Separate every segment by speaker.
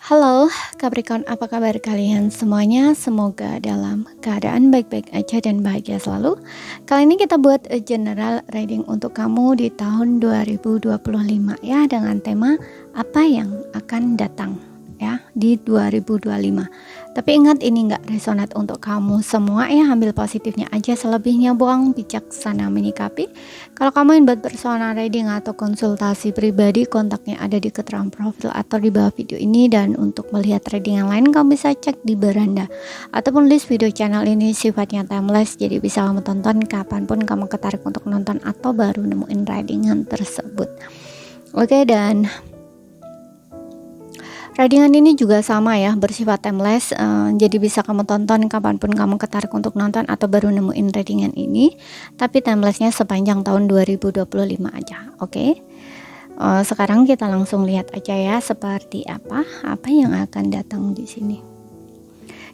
Speaker 1: Halo Capricorn, apa kabar kalian semuanya? Semoga dalam keadaan baik-baik aja dan bahagia selalu. Kali ini kita buat general reading untuk kamu di tahun 2025 ya, dengan tema apa yang akan datang ya di 2025. Tapi ingat, ini nggak resonate untuk kamu semua ya, ambil positifnya aja, selebihnya buang, bijaksana menyikapi. Kalau kamu ingin buat personal reading atau konsultasi pribadi, kontaknya ada di keterangan profil atau di bawah video ini. Dan untuk melihat reading yang lain, kamu bisa cek di beranda ataupun list video channel ini sifatnya timeless, jadi bisa kamu tonton kapanpun kamu ketarik untuk nonton atau baru nemuin readingan tersebut. Oke, dan readingan ini juga sama ya, bersifat timeless, jadi bisa kamu tonton kapanpun kamu ketarik untuk nonton atau baru nemuin readingan ini. Tapi timelessnya sepanjang tahun 2025 aja. Oke. Sekarang kita langsung lihat aja ya, seperti apa yang akan datang di sini.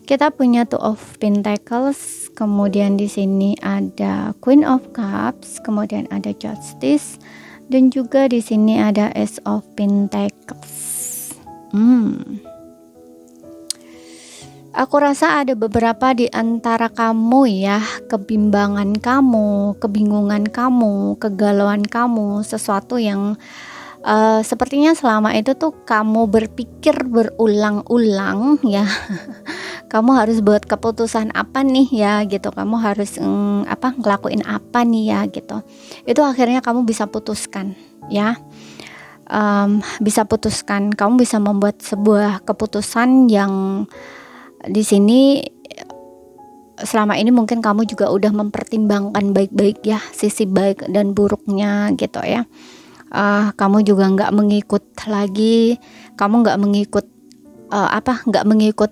Speaker 1: Kita punya Two of Pentacles, kemudian di sini ada Queen of Cups, kemudian ada Justice, dan juga di sini ada Ace of Pentacles. Aku rasa ada beberapa di antara kamu ya, kebimbangan kamu, kebingungan kamu, kegalauan kamu, sesuatu yang sepertinya selama itu tuh kamu berpikir berulang-ulang ya. Kamu harus buat keputusan apa nih ya gitu, kamu harus ngelakuin apa nih ya gitu. Itu akhirnya kamu bisa putuskan ya. Bisa putuskan, kamu bisa membuat sebuah keputusan yang di sini selama ini mungkin kamu juga udah mempertimbangkan baik-baik ya, sisi baik dan buruknya gitu ya. Kamu juga nggak mengikut lagi, kamu nggak mengikut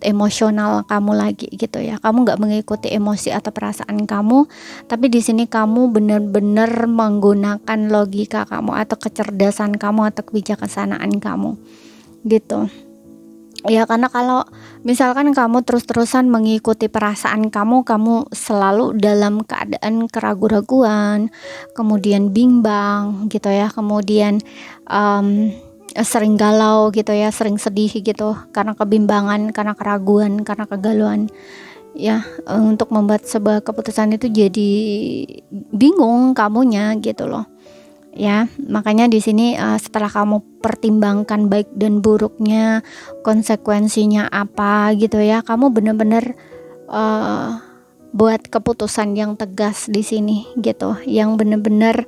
Speaker 1: emosional kamu lagi gitu ya. Kamu nggak mengikuti emosi atau perasaan kamu, tapi di sini kamu benar-benar menggunakan logika kamu atau kecerdasan kamu atau kebijaksanaan kamu gitu ya. Karena kalau misalkan kamu terus-terusan mengikuti perasaan kamu selalu dalam keadaan keraguan-raguan, kemudian bimbang gitu ya, kemudian sering galau gitu ya, sering sedih gitu karena kebimbangan, karena keraguan, karena kegalauan ya. Untuk membuat sebuah keputusan itu jadi bingung kamunya gitu loh ya. Makanya di sini setelah kamu pertimbangkan baik dan buruknya, konsekuensinya apa gitu ya, kamu benar-benar buat keputusan yang tegas di sini gitu, yang benar-benar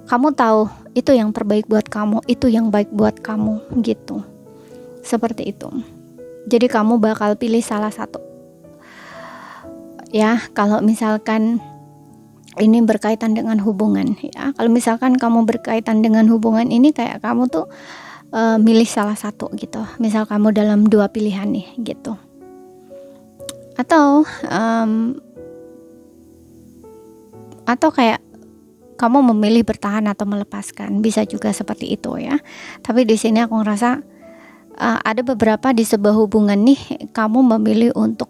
Speaker 1: kamu tahu itu yang terbaik buat kamu, itu yang baik buat kamu gitu. Seperti itu. Jadi kamu bakal pilih salah satu. Ya, kalau misalkan ini berkaitan dengan hubungan ya. Kalau misalkan kamu berkaitan dengan hubungan ini, kayak kamu tuh milih salah satu gitu. Misal kamu dalam dua pilihan nih gitu. Atau kayak kamu memilih bertahan atau melepaskan, bisa juga seperti itu ya. Tapi di sini aku ngerasa ada beberapa di sebuah hubungan nih, kamu memilih untuk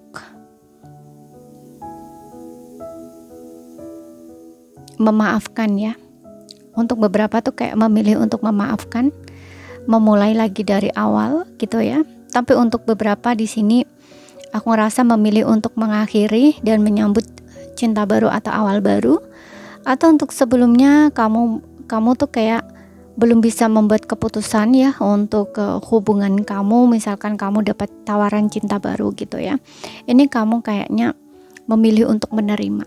Speaker 1: memaafkan ya. Untuk beberapa tuh kayak memilih untuk memaafkan, memulai lagi dari awal gitu ya. Tapi untuk beberapa di sini aku ngerasa memilih untuk mengakhiri dan menyambut cinta baru atau awal baru. Atau untuk sebelumnya kamu tuh kayak belum bisa membuat keputusan ya untuk hubungan kamu. Misalkan kamu dapat tawaran cinta baru gitu ya, ini kamu kayaknya memilih untuk menerima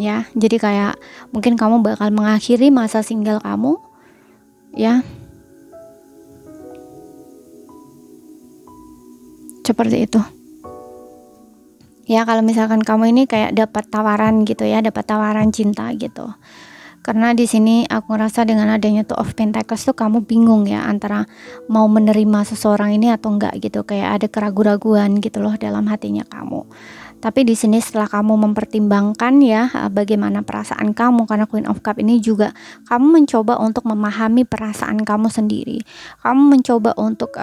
Speaker 1: ya. Jadi kayak mungkin kamu bakal mengakhiri masa single kamu ya, seperti itu ya. Kalau misalkan kamu ini kayak dapat tawaran gitu ya, dapat tawaran cinta gitu. Karena di sini aku ngerasa dengan adanya Two of Pentacles tuh kamu bingung ya, antara mau menerima seseorang ini atau enggak gitu. Kayak ada keraguan-raguan gitu loh dalam hatinya kamu. Tapi di sini setelah kamu mempertimbangkan ya bagaimana perasaan kamu, karena Queen of Cup ini juga kamu mencoba untuk memahami perasaan kamu sendiri. Kamu mencoba untuk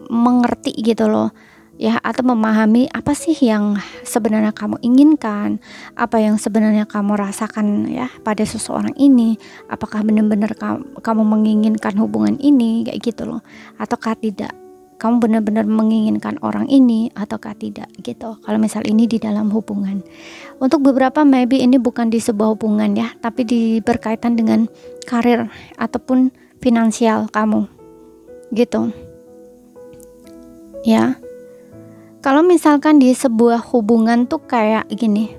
Speaker 1: mengerti gitu loh ya, atau memahami apa sih yang sebenarnya kamu inginkan, apa yang sebenarnya kamu rasakan ya pada seseorang ini. Apakah benar-benar kamu menginginkan hubungan ini kayak gitu loh, ataukah tidak kamu benar-benar menginginkan orang ini ataukah tidak gitu. Kalau misal ini di dalam hubungan. Untuk beberapa maybe ini bukan di sebuah hubungan ya, tapi berkaitan dengan karir ataupun finansial kamu gitu ya. Kalau misalkan di sebuah hubungan tuh kayak gini,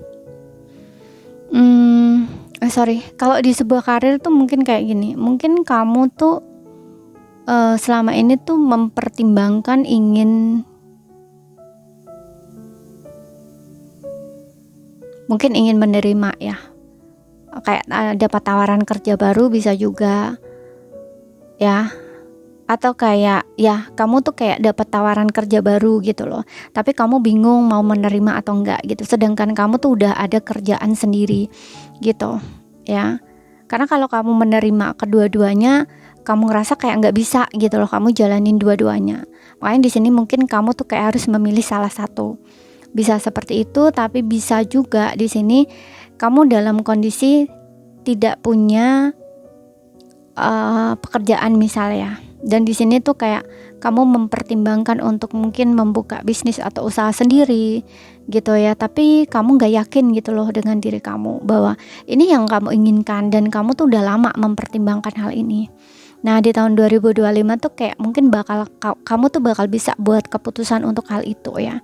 Speaker 1: kalau di sebuah karir tuh mungkin kayak gini, mungkin kamu tuh selama ini tuh mempertimbangkan mungkin ingin menerima ya, kayak dapat tawaran kerja baru bisa juga ya, atau kayak ya kamu tuh kayak dapat tawaran kerja baru gitu loh, tapi kamu bingung mau menerima atau enggak gitu, sedangkan kamu tuh udah ada kerjaan sendiri gitu ya. Karena kalau kamu menerima kedua-duanya, kamu ngerasa kayak nggak bisa gitu loh, kamu jalanin dua-duanya. Makanya di sini mungkin kamu tuh kayak harus memilih salah satu. Bisa seperti itu, tapi bisa juga di sini kamu dalam kondisi tidak punya pekerjaan misalnya. Dan di sini tuh kayak kamu mempertimbangkan untuk mungkin membuka bisnis atau usaha sendiri gitu ya, tapi kamu nggak yakin gitu loh dengan diri kamu bahwa ini yang kamu inginkan dan kamu tuh udah lama mempertimbangkan hal ini. Nah di tahun 2025 tuh kayak mungkin kamu tuh bakal bisa buat keputusan untuk hal itu ya.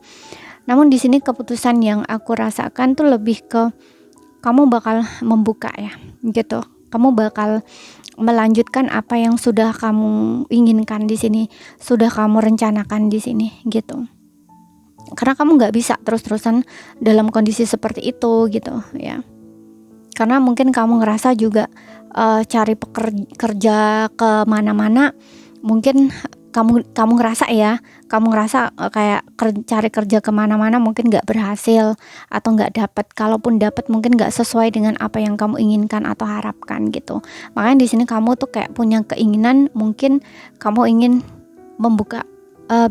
Speaker 1: Namun di sini keputusan yang aku rasakan tuh lebih ke kamu bakal membuka ya gitu. Kamu bakal melanjutkan apa yang sudah kamu inginkan di sini, sudah kamu rencanakan di sini gitu. Karena kamu nggak bisa terus-terusan dalam kondisi seperti itu gitu ya. Karena mungkin kamu ngerasa juga cari kerja ke mana-mana, mungkin kamu ngerasa kayak cari kerja kemana-mana mungkin nggak berhasil atau nggak dapat, kalaupun dapat mungkin nggak sesuai dengan apa yang kamu inginkan atau harapkan gitu. Makanya di sini kamu tuh kayak punya keinginan, mungkin kamu ingin membuka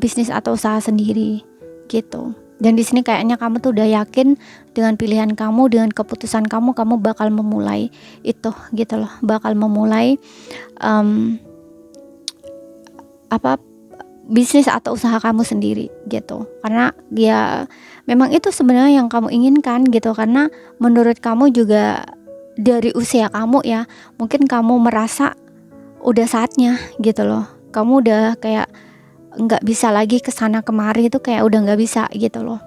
Speaker 1: bisnis atau usaha sendiri gitu. Dan di sini kayaknya kamu tuh udah yakin dengan pilihan kamu, dengan keputusan kamu bakal memulai itu gitu loh, bakal memulai bisnis atau usaha kamu sendiri gitu. Karena ya memang itu sebenarnya yang kamu inginkan gitu, karena menurut kamu juga dari usia kamu ya, mungkin kamu merasa udah saatnya gitu loh, kamu udah kayak nggak bisa lagi kesana kemari, itu kayak udah nggak bisa gitu loh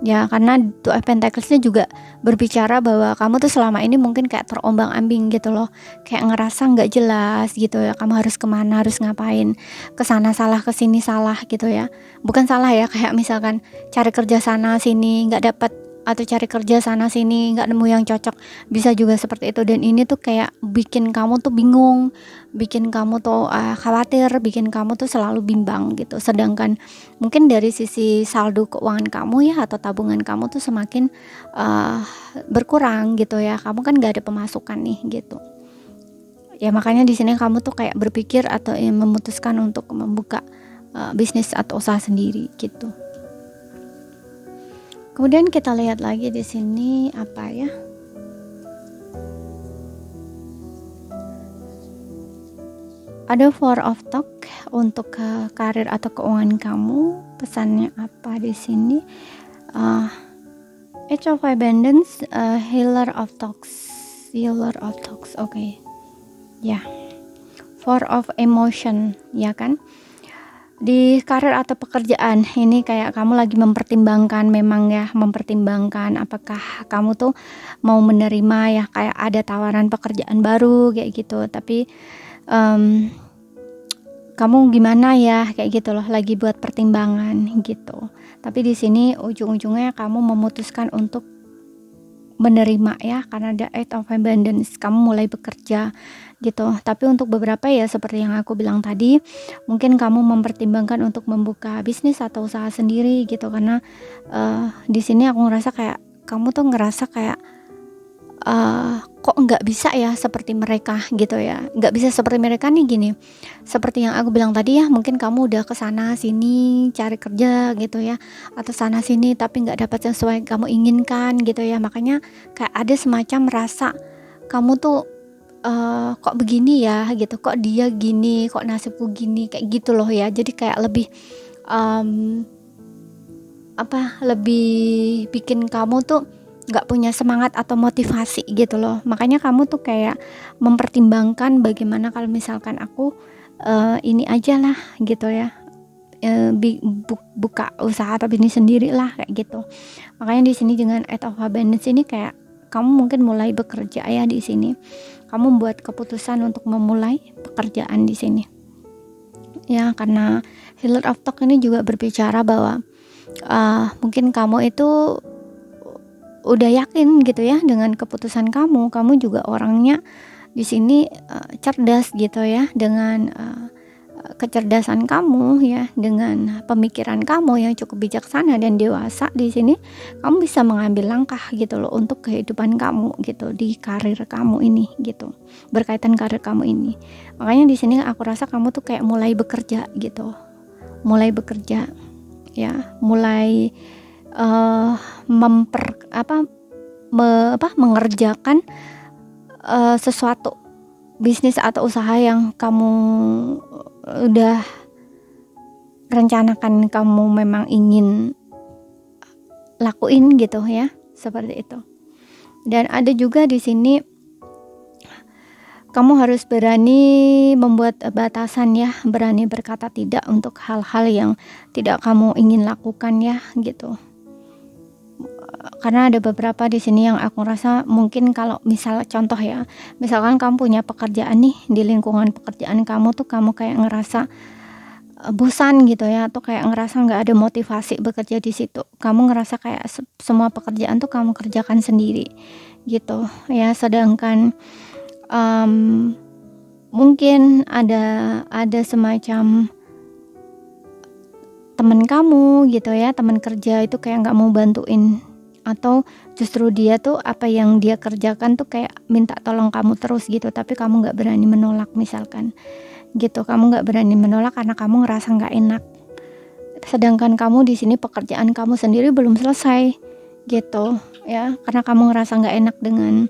Speaker 1: ya. Karena Two of Pentacles-nya juga berbicara bahwa kamu tuh selama ini mungkin kayak terombang-ambing gitu loh, kayak ngerasa nggak jelas gitu ya, kamu harus kemana, harus ngapain, kesana salah, kesini salah gitu ya. Bukan salah ya, kayak misalkan cari kerja sana sini nggak dapat, atau cari kerja sana sini nggak nemu yang cocok, bisa juga seperti itu. Dan ini tuh kayak bikin kamu tuh bingung, bikin kamu tuh khawatir, bikin kamu tuh selalu bimbang gitu. Sedangkan mungkin dari sisi saldo keuangan kamu ya, atau tabungan kamu tuh semakin berkurang gitu ya, kamu kan nggak ada pemasukan nih gitu ya. Makanya di sini kamu tuh kayak berpikir atau memutuskan untuk membuka bisnis atau usaha sendiri gitu. Kemudian kita lihat lagi di sini apa ya? Ada Four of Talk untuk karir atau keuangan kamu. Pesannya apa di sini? Age of Abundance, Healer of Talks. Oke. Ya. Four of Emotion, ya kan? Di karir atau pekerjaan ini kayak kamu lagi mempertimbangkan, memang ya, mempertimbangkan apakah kamu tuh mau menerima ya, kayak ada tawaran pekerjaan baru kayak gitu, tapi kamu gimana ya kayak gitu loh, lagi buat pertimbangan gitu. Tapi di sini ujung-ujungnya kamu memutuskan untuk menerima ya, karena ada Eight of Abundance, kamu mulai bekerja gitu. Tapi untuk beberapa ya seperti yang aku bilang tadi, mungkin kamu mempertimbangkan untuk membuka bisnis atau usaha sendiri gitu. Karena di sini aku ngerasa kayak kamu tuh ngerasa kayak kok nggak bisa ya seperti mereka gitu ya, nggak bisa seperti mereka nih gini. Seperti yang aku bilang tadi ya, mungkin kamu udah kesana sini cari kerja gitu ya, atau sana sini tapi nggak dapat sesuai kamu inginkan gitu ya. Makanya kayak ada semacam rasa kamu tuh kok begini ya gitu, kok dia gini, kok nasibku gini, kayak gitu loh ya. Jadi kayak lebih um, lebih bikin kamu tuh nggak punya semangat atau motivasi gitu loh. Makanya kamu tuh kayak mempertimbangkan bagaimana kalau misalkan aku ini aja lah gitu ya, buka usaha atau bisnis sendiri lah kayak gitu. Makanya di sini dengan Eight of Abundance ini kayak kamu mungkin mulai bekerja ya di sini. Kamu buat keputusan untuk memulai pekerjaan di sini. Ya, karena Healer of Talk ini juga berbicara bahwa mungkin kamu itu udah yakin gitu ya dengan keputusan kamu. Kamu juga orangnya di sini cerdas gitu ya, dengan kecerdasan kamu ya, dengan pemikiran kamu yang cukup bijaksana dan dewasa. Di sini kamu bisa mengambil langkah gitu loh untuk kehidupan kamu gitu, di karir kamu ini gitu, berkaitan karir kamu ini. Makanya di sini aku rasa kamu tuh kayak mulai bekerja gitu, mulai bekerja ya, mulai mengerjakan sesuatu bisnis atau usaha yang kamu udah rencanakan, kamu memang ingin lakuin gitu ya, seperti itu. Dan ada juga di sini kamu harus berani membuat batasan ya, berani berkata tidak untuk hal-hal yang tidak kamu ingin lakukan ya gitu. Karena ada beberapa di sini yang aku rasa mungkin kalau misal contoh ya, misalkan kamu punya pekerjaan nih, di lingkungan pekerjaan kamu tuh kamu kayak ngerasa bosan gitu ya, atau kayak ngerasa nggak ada motivasi bekerja di situ. Kamu ngerasa kayak semua pekerjaan tuh kamu kerjakan sendiri gitu ya, sedangkan mungkin ada semacam teman kamu gitu ya, teman kerja itu kayak nggak mau bantuin, atau justru dia tuh apa yang dia kerjakan tuh kayak minta tolong kamu terus gitu, tapi kamu nggak berani menolak misalkan gitu. Kamu nggak berani menolak karena kamu ngerasa nggak enak, sedangkan kamu di sini pekerjaan kamu sendiri belum selesai gitu ya, karena kamu ngerasa nggak enak dengan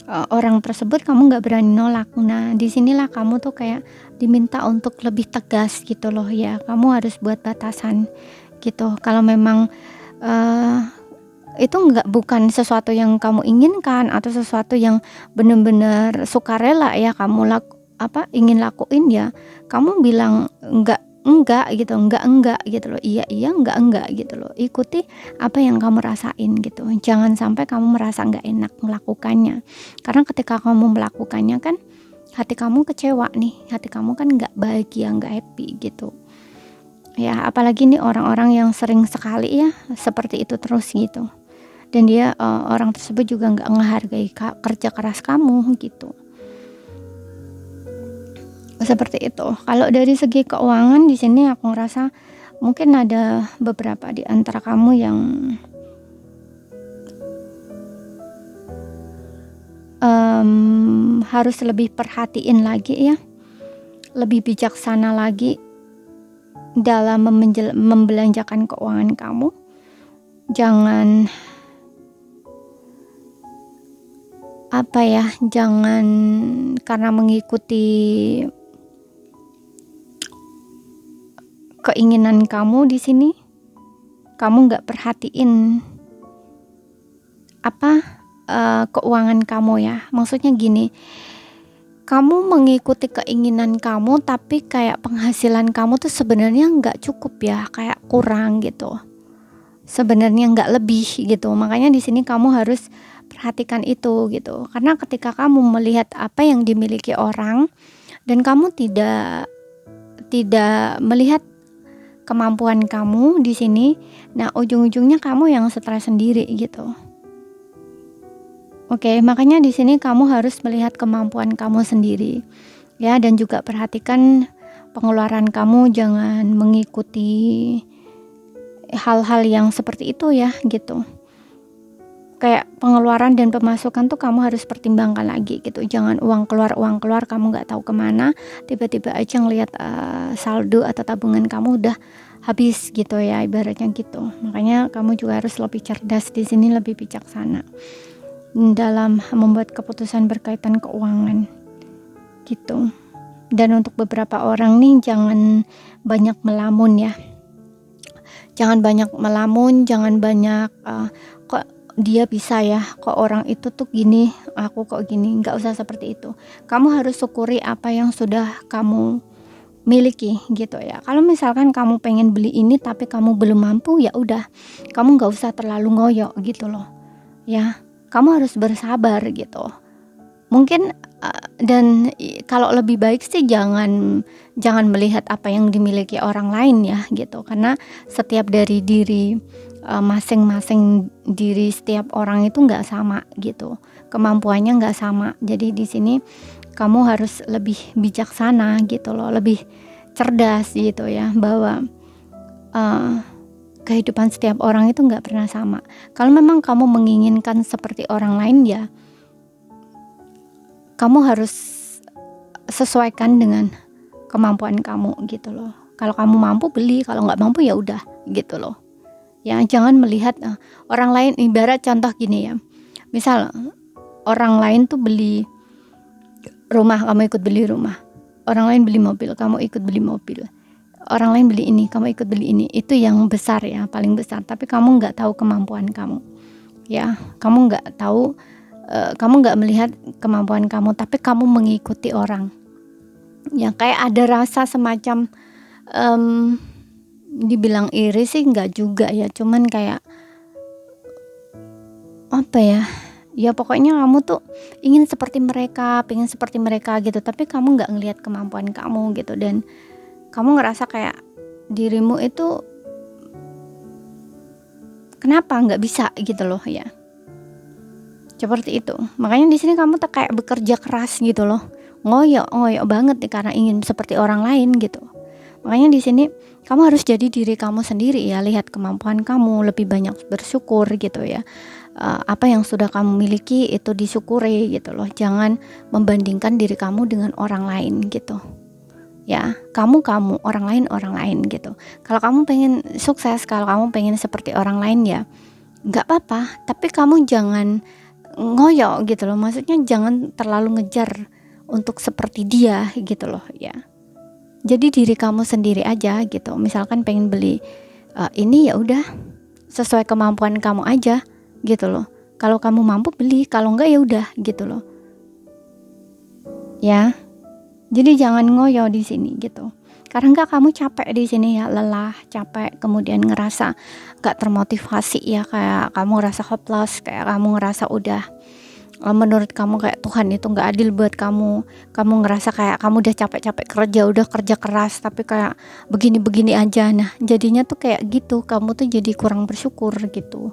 Speaker 1: orang tersebut, kamu nggak berani nolak. Nah disinilah kamu tuh kayak diminta untuk lebih tegas gitu loh ya, kamu harus buat batasan gitu. Kalau memang itu bukan sesuatu yang kamu inginkan atau sesuatu yang benar-benar sukarela ya kamu ingin lakuin, ya kamu bilang enggak gitu, enggak gitu loh, iya enggak gitu loh. Ikuti apa yang kamu rasain gitu, jangan sampai kamu merasa enggak enak melakukannya, karena ketika kamu melakukannya kan hati kamu kecewa nih, hati kamu kan enggak bahagia, enggak happy gitu ya. Apalagi nih orang-orang yang sering sekali ya seperti itu terus gitu, dan dia orang tersebut juga nggak menghargai kerja keras kamu gitu, seperti itu. Kalau dari segi keuangan di sini aku ngerasa mungkin ada beberapa di antara kamu yang harus lebih perhatiin lagi ya, lebih bijaksana lagi dalam membelanjakan keuangan kamu. Jangan jangan karena mengikuti keinginan kamu di sini, kamu nggak perhatiin keuangan kamu ya. Maksudnya gini, kamu mengikuti keinginan kamu tapi kayak penghasilan kamu tuh sebenarnya nggak cukup ya, kayak kurang gitu, sebenarnya nggak lebih gitu. Makanya di sini kamu harus perhatikan itu gitu, karena ketika kamu melihat apa yang dimiliki orang dan kamu tidak melihat kemampuan kamu di sini, nah ujung-ujungnya kamu yang stres sendiri gitu. Oke, makanya di sini kamu harus melihat kemampuan kamu sendiri ya, dan juga perhatikan pengeluaran kamu, jangan mengikuti hal-hal yang seperti itu ya gitu. Kayak pengeluaran dan pemasukan tuh kamu harus pertimbangkan lagi gitu. Jangan uang keluar kamu nggak tahu kemana, tiba-tiba aja ngelihat saldo atau tabungan kamu udah habis gitu ya, ibaratnya gitu. Makanya kamu juga harus lebih cerdas di sini, lebih bijaksana dalam membuat keputusan berkaitan keuangan gitu. Dan untuk beberapa orang nih, jangan banyak melamun ya. Jangan banyak melamun, jangan banyak kok dia bisa ya, kok orang itu tuh gini, aku kok gini. Nggak usah seperti itu. Kamu harus syukuri apa yang sudah kamu miliki gitu ya. Kalau misalkan kamu pengen beli ini tapi kamu belum mampu, ya udah, kamu nggak usah terlalu ngoyo gitu loh ya. Kamu harus bersabar gitu. Mungkin kalau lebih baik sih jangan melihat apa yang dimiliki orang lain ya gitu, karena setiap dari diri masing-masing diri setiap orang itu nggak sama gitu, kemampuannya nggak sama. Jadi di sini kamu harus lebih bijaksana gitu loh, lebih cerdas gitu ya, bahwa kehidupan setiap orang itu nggak pernah sama. Kalau memang kamu menginginkan seperti orang lain, ya kamu harus sesuaikan dengan kemampuan kamu gitu loh. Kalau kamu mampu beli, kalau nggak mampu ya udah gitu loh. Ya jangan melihat orang lain, ibarat contoh gini ya. Misal orang lain tuh beli rumah, kamu ikut beli rumah. Orang lain beli mobil, kamu ikut beli mobil. Orang lain beli ini, kamu ikut beli ini. Itu yang besar ya, paling besar. Tapi kamu nggak tahu kemampuan kamu. Ya, kamu nggak tahu, kamu nggak melihat kemampuan kamu, tapi kamu mengikuti orang. Ya kayak ada rasa semacam dibilang iri sih nggak juga ya, cuman kayak apa ya? Ya pokoknya kamu tuh ingin seperti mereka, pengen seperti mereka gitu, tapi kamu nggak ngelihat kemampuan kamu gitu, dan kamu ngerasa kayak dirimu itu kenapa nggak bisa gitu loh ya. Seperti itu. Makanya di sini kamu tuh kayak bekerja keras gitu loh. Ngoyo banget nih karena ingin seperti orang lain gitu. Makanya di sini kamu harus jadi diri kamu sendiri ya, lihat kemampuan kamu, lebih banyak bersyukur gitu ya. Apa yang sudah kamu miliki itu disyukuri gitu loh. Jangan membandingkan diri kamu dengan orang lain gitu. Ya, kamu, orang lain gitu. Kalau kamu pengen sukses, kalau kamu pengen seperti orang lain, ya nggak apa-apa, tapi kamu jangan ngoyo gitu loh. Maksudnya jangan terlalu ngejar untuk seperti dia gitu loh ya. Jadi diri kamu sendiri aja gitu. Misalkan pengen beli ini, ya udah sesuai kemampuan kamu aja gitu loh. Kalau kamu mampu beli, kalau enggak ya udah gitu loh. Ya. Jadi jangan ngoyo di sini gitu. Karena enggak kamu capek di sini ya, lelah, capek, kemudian ngerasa enggak termotivasi ya, kayak kamu ngerasa hopeless, kayak kamu ngerasa udah menurut kamu kayak Tuhan itu enggak adil buat kamu. Kamu ngerasa kayak kamu udah capek-capek kerja, udah kerja keras tapi kayak begini-begini aja. Nah, jadinya tuh kayak gitu, kamu tuh jadi kurang bersyukur gitu.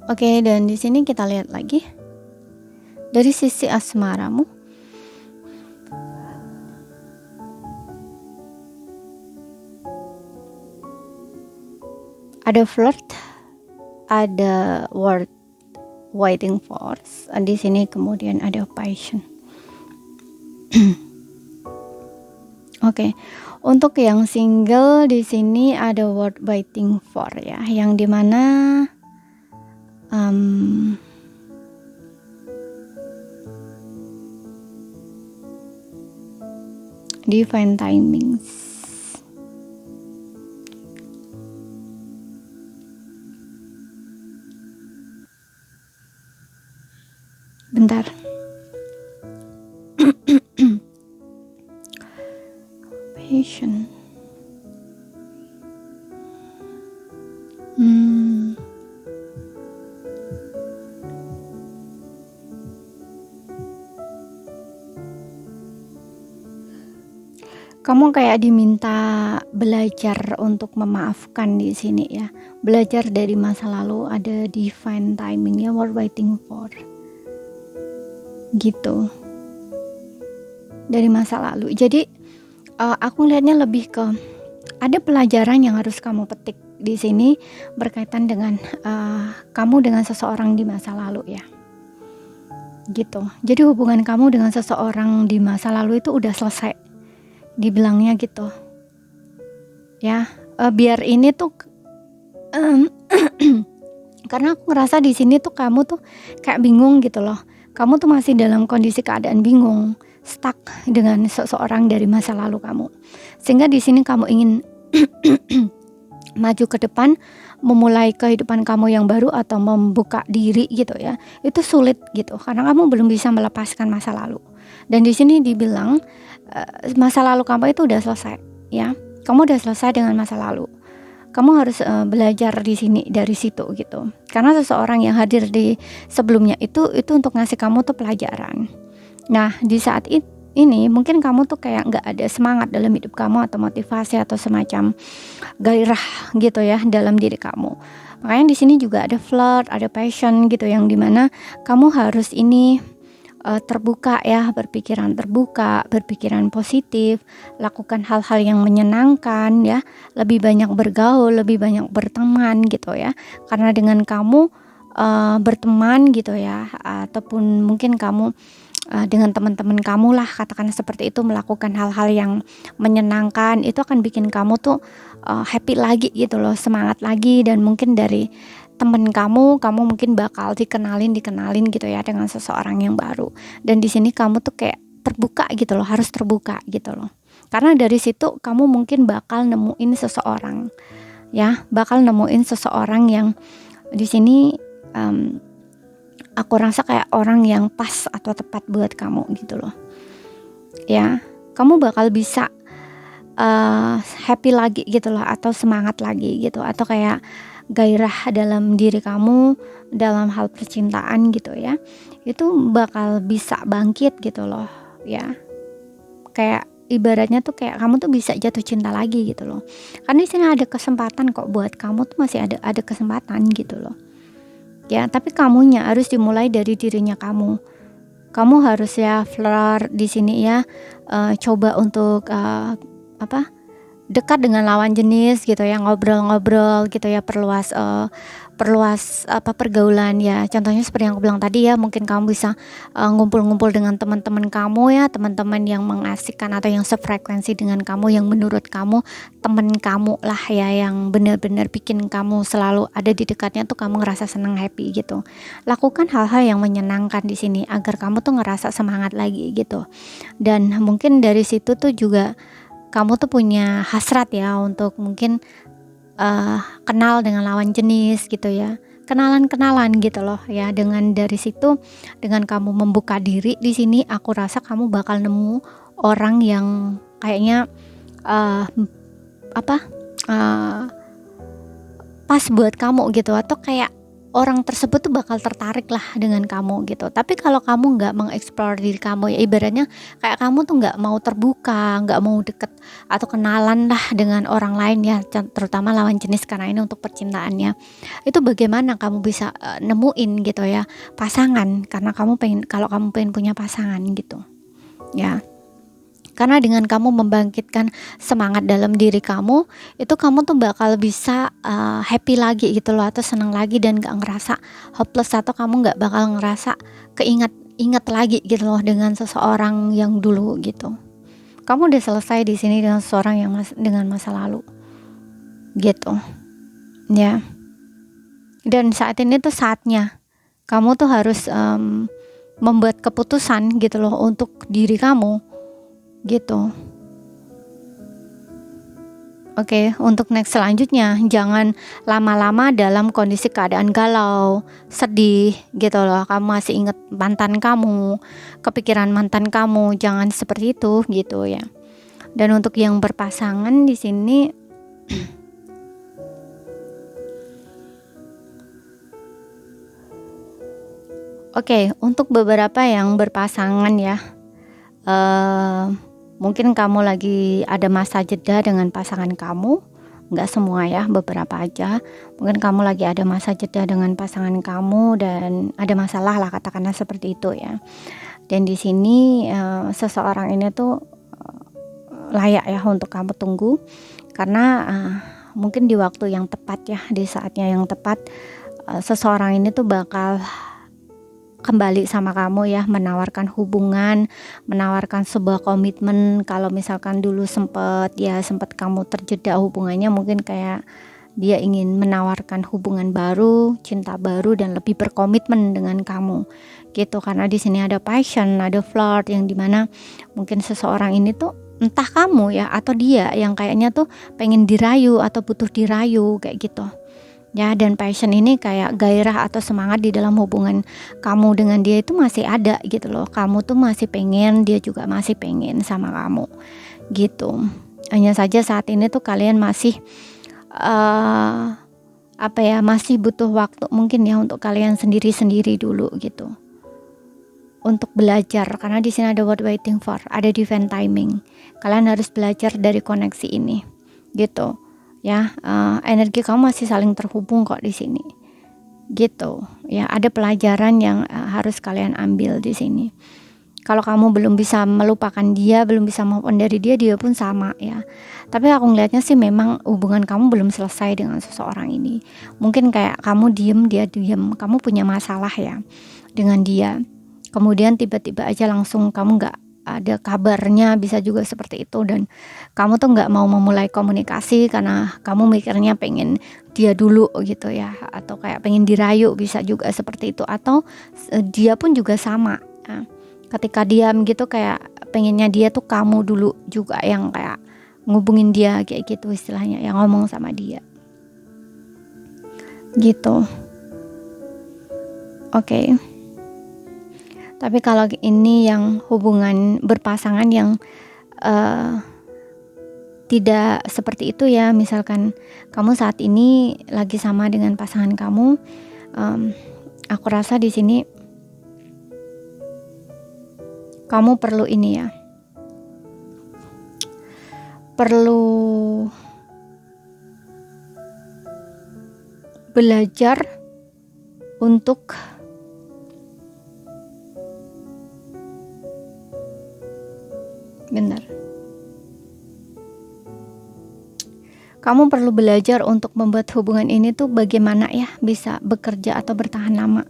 Speaker 1: Oke, dan di sini kita lihat lagi dari sisi asmaramu. Ada flirt, ada word waiting for. Di sini kemudian ada passion. Oke. Untuk yang single di sini ada word waiting for ya, yang dimana divine timings. Bentar. Passion. Kamu kayak diminta belajar untuk memaafkan di sini ya. Belajar dari masa lalu, ada divine timing ya, word waiting for. Gitu. Dari masa lalu. Jadi aku lihatnya lebih ke ada pelajaran yang harus kamu petik di sini berkaitan dengan kamu dengan seseorang di masa lalu ya. Gitu. Jadi hubungan kamu dengan seseorang di masa lalu itu udah selesai. Dibilangnya gitu ya, biar ini tuh karena aku ngerasa di sini tuh kamu tuh kayak bingung gitu loh, kamu tuh masih dalam kondisi keadaan bingung, stuck dengan seseorang dari masa lalu kamu. Sehingga di sini kamu ingin maju ke depan, memulai kehidupan kamu yang baru atau membuka diri gitu ya. Itu sulit gitu karena kamu belum bisa melepaskan masa lalu. Dan di sini dibilang masa lalu kamu itu udah selesai ya. Kamu udah selesai dengan masa lalu. Kamu harus belajar di sini dari situ gitu. Karena seseorang yang hadir di sebelumnya itu untuk ngasih kamu tuh pelajaran. Nah, di saat ini mungkin kamu tuh kayak nggak ada semangat dalam hidup kamu atau motivasi atau semacam gairah gitu ya dalam diri kamu. Makanya di sini juga ada flirt, ada passion gitu yang dimana kamu harus ini terbuka ya, berpikiran terbuka, berpikiran positif, lakukan hal-hal yang menyenangkan ya, lebih banyak bergaul, lebih banyak berteman gitu ya. Karena dengan kamu berteman gitu ya, ataupun mungkin kamu dengan teman-teman kamu lah, katakan seperti itu, melakukan hal-hal yang menyenangkan, itu akan bikin kamu tuh happy lagi gitu loh, semangat lagi. Dan mungkin dari temen kamu mungkin bakal dikenalin gitu ya dengan seseorang yang baru. Dan di sini kamu tuh kayak terbuka gitu loh, harus terbuka gitu loh. Karena dari situ kamu mungkin bakal nemuin seseorang ya, bakal nemuin seseorang yang di sini aku rasa kayak orang yang pas atau tepat buat kamu gitu loh. Ya, kamu bakal bisa happy lagi gitu loh, atau semangat lagi gitu, atau kayak gairah dalam diri kamu dalam hal percintaan gitu ya, itu bakal bisa bangkit gitu loh ya. Kayak ibaratnya tuh kayak kamu tuh bisa jatuh cinta lagi gitu loh. Karena di sini ada kesempatan kok buat kamu tuh, masih ada kesempatan gitu loh. Ya, tapi kamunya harus dimulai dari dirinya kamu. Kamu harus ya flirt di sini ya, coba untuk dekat dengan lawan jenis gitu ya, ngobrol-ngobrol gitu ya, perluas pergaulan ya. Contohnya seperti yang aku bilang tadi ya, mungkin kamu bisa ngumpul-ngumpul dengan teman-teman kamu ya, teman-teman yang mengasihkan atau yang sefrekuensi dengan kamu, yang menurut kamu teman kamu lah ya, yang benar-benar bikin kamu selalu ada di dekatnya tuh kamu ngerasa senang, happy gitu. Lakukan hal-hal yang menyenangkan di sini agar kamu tuh ngerasa semangat lagi gitu. Dan mungkin dari situ tuh juga kamu tuh punya hasrat ya untuk mungkin kenal dengan lawan jenis gitu ya, kenalan gitu loh ya. Dengan dari situ, dengan kamu membuka diri di sini, aku rasa kamu bakal nemu orang yang kayaknya pas buat kamu gitu, atau kayak orang tersebut tuh bakal tertarik lah dengan kamu gitu. Tapi kalau kamu nggak mengeksplor diri kamu ya, ibaratnya kayak kamu tuh nggak mau terbuka, nggak mau deket atau kenalan lah dengan orang lain ya, terutama lawan jenis, karena ini untuk percintaannya. Itu bagaimana kamu bisa nemuin gitu ya pasangan, karena kalau kamu pengen punya pasangan gitu ya. Karena dengan kamu membangkitkan semangat dalam diri kamu, itu kamu tuh bakal bisa happy lagi gitu loh, atau senang lagi, dan gak ngerasa hopeless, atau kamu gak bakal ngerasa ingat lagi gitu loh dengan seseorang yang dulu gitu. Kamu udah selesai di sini dengan seseorang yang dengan masa lalu gitu ya. Dan saat ini tuh saatnya kamu tuh harus membuat keputusan gitu loh untuk diri kamu gitu. Oke, untuk next selanjutnya, jangan lama-lama dalam kondisi keadaan galau, sedih gitu loh. Kamu masih inget mantan kamu, kepikiran mantan kamu, jangan seperti itu gitu ya. Dan untuk yang berpasangan di sini oke, untuk beberapa yang berpasangan ya, mungkin kamu lagi ada masa jeda dengan pasangan kamu, nggak semua ya, beberapa aja. Mungkin kamu lagi ada masa jeda dengan pasangan kamu dan ada masalah lah, katakanlah seperti itu ya. Dan di sini seseorang ini tuh layak ya untuk kamu tunggu, karena mungkin di waktu yang tepat ya, di saatnya yang tepat, seseorang ini tuh bakal kembali sama kamu ya, menawarkan hubungan, menawarkan sebuah komitmen. Kalau misalkan dulu sempat kamu terjeda hubungannya, mungkin kayak dia ingin menawarkan hubungan baru, cinta baru, dan lebih berkomitmen dengan kamu gitu. Karena di sini ada passion, ada flirt, yang dimana mungkin seseorang ini tuh entah kamu ya atau dia yang kayaknya tuh pengen dirayu atau butuh dirayu kayak gitu ya. Dan passion ini kayak gairah atau semangat di dalam hubungan kamu dengan dia itu masih ada gitu loh. Kamu tuh masih pengen, dia juga masih pengen sama kamu gitu. Hanya saja saat ini tuh kalian masih masih butuh waktu mungkin ya untuk kalian sendiri-sendiri dulu gitu, untuk belajar. Karena di sini ada what waiting for, ada divine timing. Kalian harus belajar dari koneksi ini gitu ya. Energi kamu masih saling terhubung kok di sini gitu ya. Ada pelajaran yang harus kalian ambil di sini. Kalau kamu belum bisa melupakan dia, belum bisa move on dari dia, dia pun sama ya. Tapi aku ngelihatnya sih memang hubungan kamu belum selesai dengan seseorang ini. Mungkin kayak kamu diem, dia diem, kamu punya masalah ya dengan dia. Kemudian tiba-tiba aja langsung kamu nggak ada kabarnya, bisa juga seperti itu. Dan kamu tuh nggak mau memulai komunikasi karena kamu mikirnya pengen dia dulu gitu ya. Atau kayak pengen dirayu, bisa juga seperti itu. Atau dia pun juga sama ya. Ketika diam gitu kayak pengennya dia tuh kamu dulu juga yang kayak ngubungin dia kayak gitu istilahnya, yang ngomong sama dia gitu. Oke. Tapi kalau ini yang hubungan berpasangan yang tidak seperti itu ya, misalkan kamu saat ini lagi sama dengan pasangan kamu, aku rasa di sini kamu perlu ini ya, perlu belajar untuk kamu perlu belajar untuk membuat hubungan ini tuh bagaimana ya bisa bekerja atau bertahan lama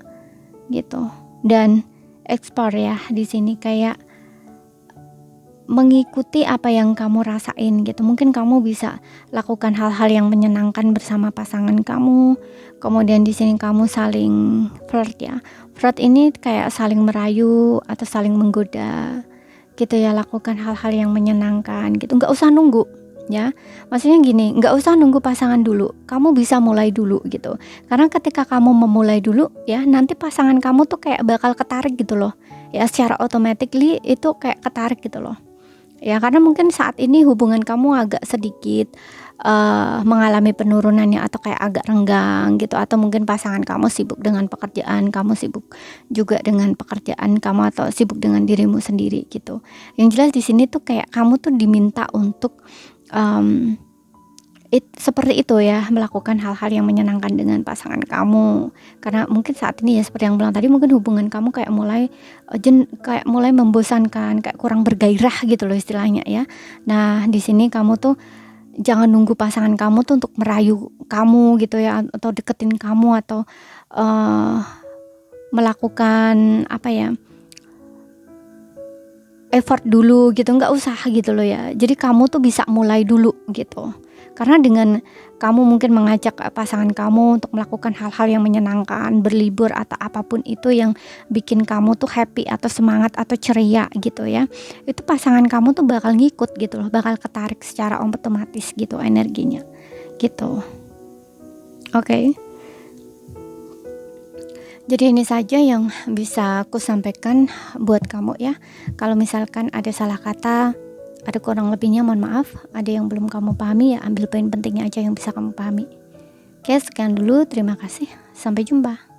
Speaker 1: gitu. Dan explore ya di sini, kayak mengikuti apa yang kamu rasain gitu. Mungkin kamu bisa lakukan hal-hal yang menyenangkan bersama pasangan kamu. Kemudian di sini kamu saling flirt ya. Flirt ini kayak saling merayu atau saling menggoda gitu ya. Lakukan hal-hal yang menyenangkan gitu. Nggak usah nunggu ya. Maksudnya gini, nggak usah nunggu pasangan dulu. Kamu bisa mulai dulu gitu. Karena ketika kamu memulai dulu ya, nanti pasangan kamu tuh kayak bakal ketarik gitu loh. Ya secara automatically itu kayak ketarik gitu loh. Ya karena mungkin saat ini hubungan kamu agak sedikit mengalami penurunannya atau kayak agak renggang gitu, atau mungkin pasangan kamu sibuk dengan pekerjaan, kamu sibuk juga dengan pekerjaan kamu, atau sibuk dengan dirimu sendiri gitu. Yang jelas di sini tuh kayak kamu tuh diminta untuk seperti itu ya, melakukan hal-hal yang menyenangkan dengan pasangan kamu. Karena mungkin saat ini ya seperti yang bilang tadi, mungkin hubungan kamu kayak mulai membosankan, kayak kurang bergairah gitu loh istilahnya ya. Nah di sini kamu tuh jangan nunggu pasangan kamu tuh untuk merayu kamu gitu ya, atau deketin kamu, atau melakukan effort dulu gitu, nggak usah gitu loh ya. Jadi kamu tuh bisa mulai dulu gitu. Karena dengan kamu mungkin mengajak pasangan kamu untuk melakukan hal-hal yang menyenangkan, berlibur atau apapun itu yang bikin kamu tuh happy atau semangat atau ceria gitu ya, itu pasangan kamu tuh bakal ngikut gitu loh, bakal ketarik secara otomatis gitu energinya gitu. Oke. Jadi ini saja yang bisa aku sampaikan buat kamu ya. Kalau misalkan ada salah kata, ada kurang lebihnya mohon maaf. Ada yang belum kamu pahami ya, ambil poin pentingnya aja yang bisa kamu pahami. Oke, sekian dulu. Terima kasih. Sampai jumpa.